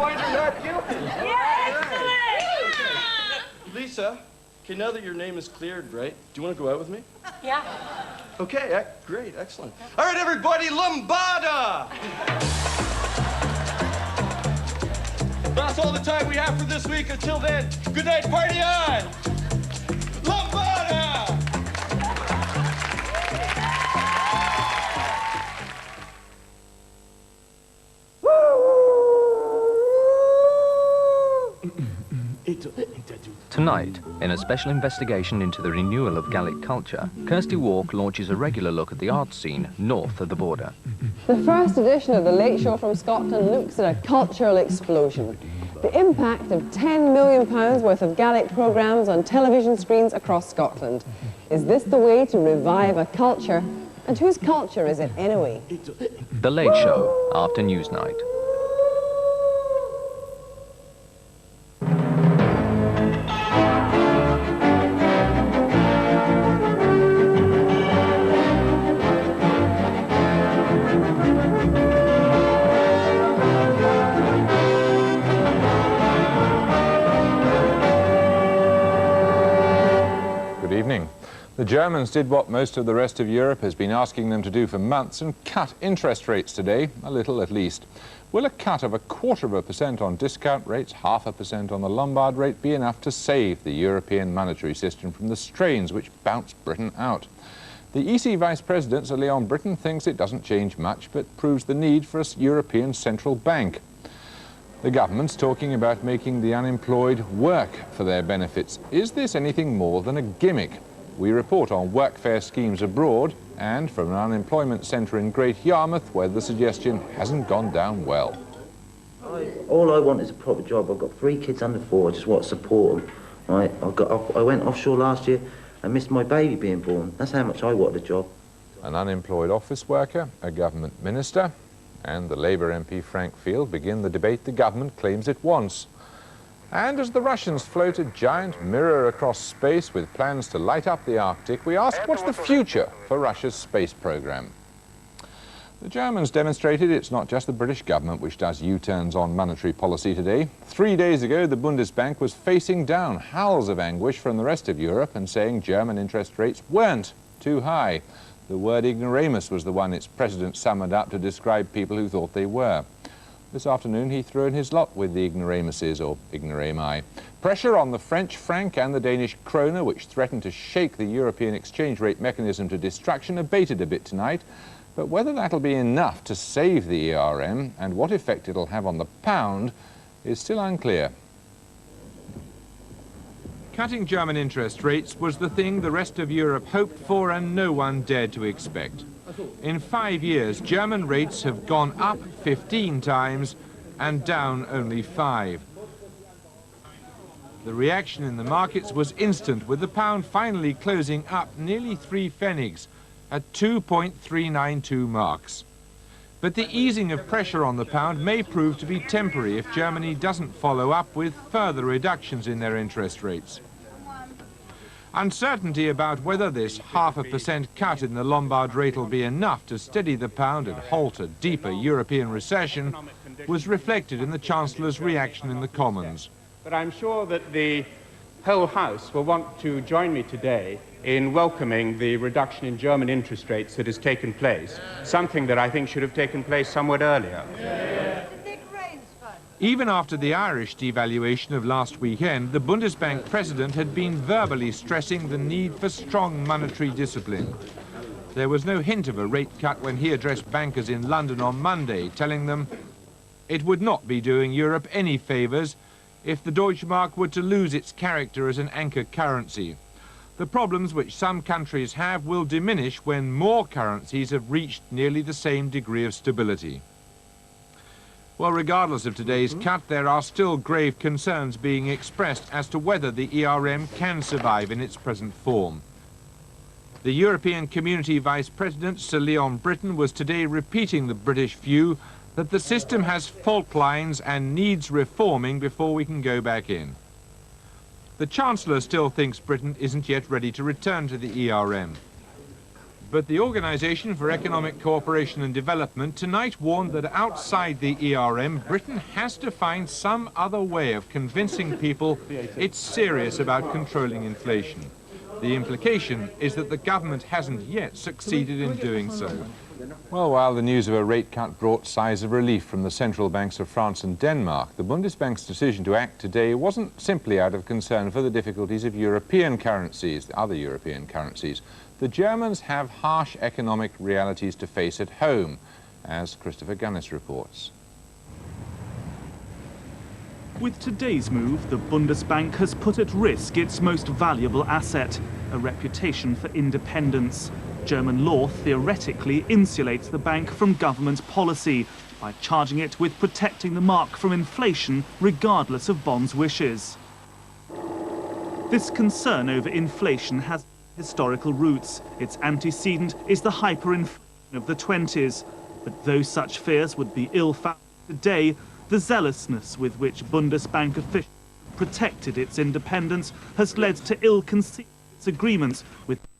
find her not guilty. Yeah, excellent! Lisa, okay, now that your name is cleared, right? Do you want to go out with me? Yeah. Okay, great, excellent. All right, everybody, lambada! That's all the time we have for this week. Until then, good night, party on! Lambada! Tonight, in a special investigation into the renewal of Gallic culture, Kirsty Walk launches a regular look at the art scene north of the border. The first edition of The Late Show from Scotland looks at a cultural explosion. The impact of £10 million worth of Gaelic programmes on television screens across Scotland. Is this the way to revive a culture? And whose culture is it anyway? The Late Show, after Newsnight. The Germans did what most of the rest of Europe has been asking them to do for months and cut interest rates today, a little at least. Will a cut of 0.25% on discount rates, 0.5% on the Lombard rate be enough to save the European monetary system from the strains which bounced Britain out? The EC Vice President, Sir Leon Brittan, thinks it doesn't change much but proves the need for a European central bank. The government's talking about making the unemployed work for their benefits. Is this anything more than a gimmick? We report on workfare schemes abroad and from an unemployment centre in Great Yarmouth where the suggestion hasn't gone down well. All I want is a proper job. I've got 3 kids under 4. I just want to support them. Right? I went offshore last year and missed my baby being born. That's how much I wanted a job. An unemployed office worker, a government minister and the Labour MP Frank Field begin the debate the government claims it wants. And as the Russians float a giant mirror across space with plans to light up the Arctic, we ask what's the future for Russia's space program? The Germans demonstrated it's not just the British government which does U-turns on monetary policy today. 3 days ago, the Bundesbank was facing down howls of anguish from the rest of Europe and saying German interest rates weren't too high. The word ignoramus was the one its president summoned up to describe people who thought they were. This afternoon, he threw in his lot with the ignoramuses, or ignorami. Pressure on the French franc and the Danish krone, which threatened to shake the European exchange rate mechanism to destruction, abated a bit tonight. But whether that'll be enough to save the ERM and what effect it'll have on the pound is still unclear. Cutting German interest rates was the thing the rest of Europe hoped for and no one dared to expect. In 5 years, German rates have gone up 15 times and down only 5. The reaction in the markets was instant, with the pound finally closing up nearly 3 pfennigs at 2.392 marks. But the easing of pressure on the pound may prove to be temporary if Germany doesn't follow up with further reductions in their interest rates. Uncertainty about whether this 0.5% cut in the Lombard rate will be enough to steady the pound and halt a deeper European recession was reflected in the Chancellor's reaction in the Commons. But I'm sure that the whole House will want to join me today in welcoming the reduction in German interest rates that has taken place, something that I think should have taken place somewhat earlier. Even after the Irish devaluation of last weekend, the Bundesbank president had been verbally stressing the need for strong monetary discipline. There was no hint of a rate cut when he addressed bankers in London on Monday, telling them it would not be doing Europe any favours if the Deutschmark were to lose its character as an anchor currency. The problems which some countries have will diminish when more currencies have reached nearly the same degree of stability. Well, regardless of today's cut, there are still grave concerns being expressed as to whether the ERM can survive in its present form. The European Community Vice President, Sir Leon Brittan, was today repeating the British view that the system has fault lines and needs reforming before we can go back in. The Chancellor still thinks Britain isn't yet ready to return to the ERM. But the Organisation for Economic Cooperation and Development tonight warned that outside the ERM, Britain has to find some other way of convincing people it's serious about controlling inflation. The implication is that the government hasn't yet succeeded in doing so. Well, while the news of a rate cut brought sighs of relief from the central banks of France and Denmark, the Bundesbank's decision to act today wasn't simply out of concern for the difficulties of European currencies, the other European currencies. The Germans have harsh economic realities to face at home, as Christopher Gunnis reports. With today's move, the Bundesbank has put at risk its most valuable asset, a reputation for independence. German law theoretically insulates the bank from government policy by charging it with protecting the mark from inflation regardless of Bonn's wishes. This concern over inflation has historical roots. Its antecedent is the hyperinflation of the 20s. But though such fears would be ill-founded today, the zealousness with which Bundesbank officials protected its independence has led to ill-conceived agreements with